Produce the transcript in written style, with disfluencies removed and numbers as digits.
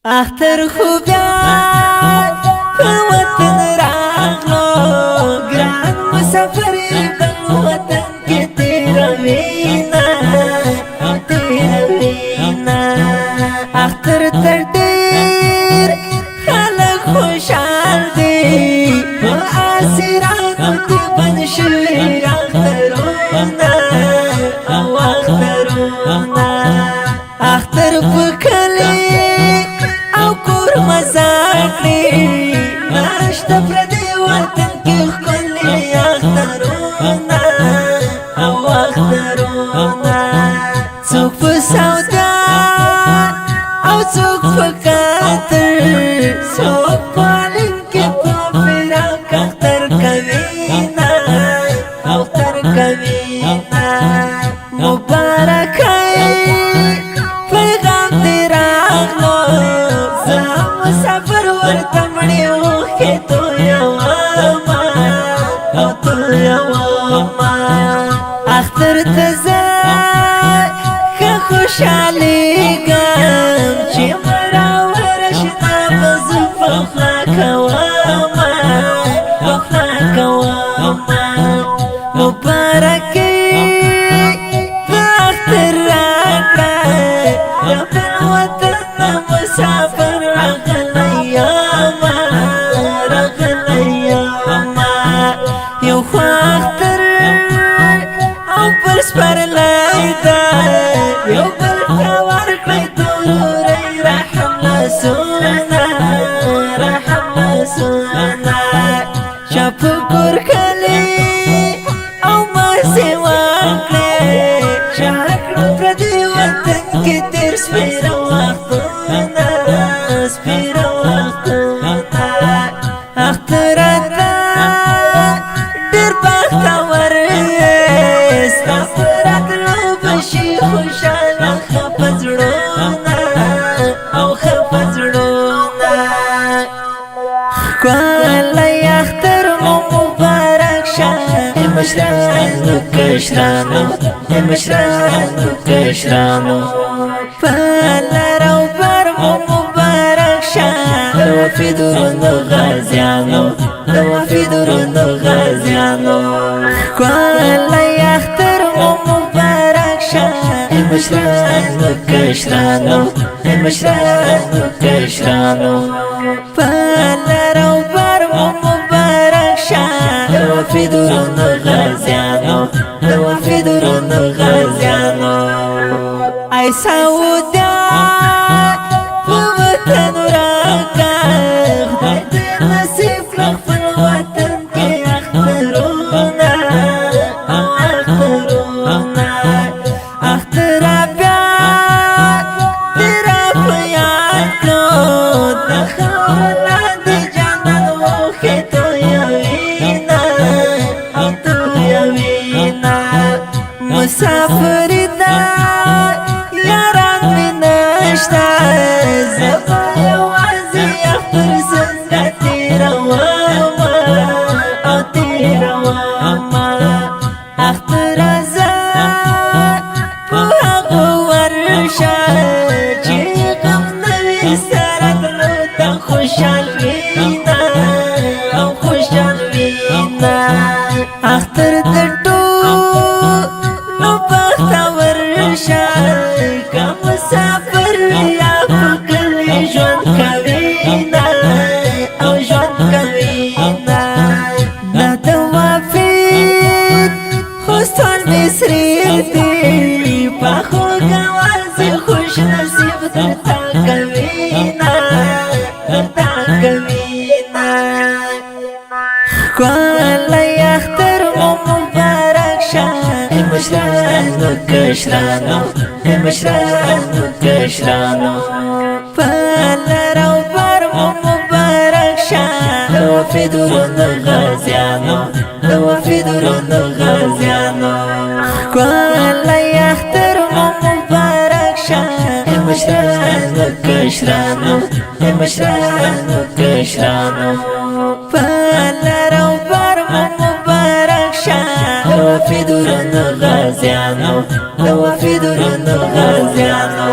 اختر خوبیان په وطن راغلو ګران مسافر بل وطن کې تیروینا اختر تر ډېر خلک خوشحال دي په اسراتو کې بند شوي اخترونه او اخترونه اختر په کلي او کور مزاقلی ناشته پردی وطن کی خلی اخترونا او اخترونا څوک په سودا او څوک په کاتر څوک په لین کې په فراق اختر کوینا اختر کوینا مبارک مسافر ورته مړی وخې تو یوما او تو یوما اختر ته زه ښه خوشحالېږم چې مړه ورشته به زه پخلا کومه پخلا کومه مبارکي په اختر راکړه د بل وطن نه مسافر یو خواختر او بل سپرلی ده یو بل ته ورکړئ دوری رحم لاسونه رحم لاسونه چا په کور کلي او ماسې وکړې چا کړه پردي وطن کې تېر سپېره وختونه سپېره وختونه اختره ته ډېر بختور یې ستا په راتلو به شي خوشحاله ښه په زړونه او ښه په زړونه ښکلی اختر مو مبارک شه مشرانو کشرانو مشرانو کشرانو په لر او بر مو مبارک شه د وفي درونو غازیانو د وفي درونو غازیانو ښکلی اختر مو مبارک شه مشرانو کشرانو مشرانو کشرانو په لر او بر مو مبارک شه د وفي درونو غازیانو د وفي درونو غازیانو ای سعودیان په وطن راکه خدای دې نصیب کړه خپل وطن کې اخترونه او اخترونه اختره بیا دې راپه یاد کړو د خاوره د جانان وښې تویوینا او تویوینا مسافري ده یاران مې نشته زه به یوازې اختر څنګه تېرومه او تېرومه اختره زه په هغو ورشه چې غم نه وي سره تلو ته خوشحال وینه او خوشحال وینه اختر د ټولو بختور شه که مسافر یا په کلي ژوند کوینه او ژوند کوینه دا د وافید خوستان مصري دي په خوږوازې خوش نصیب درته کوینه درته کوینه ښکلی اختر مو مبارک شه مشرانو کشرانو مشرانو کشرانو په لر او بر مو مبارک شه د وفي درونو غازیانو د وفي درونو غازیانو ښکلی اختر مو مبارک شه مشرانو کشرانو مشرانو کشرانو په لر او بر مو مبارک شه د وفي درونو غازیانو د وفي درونو غازیانو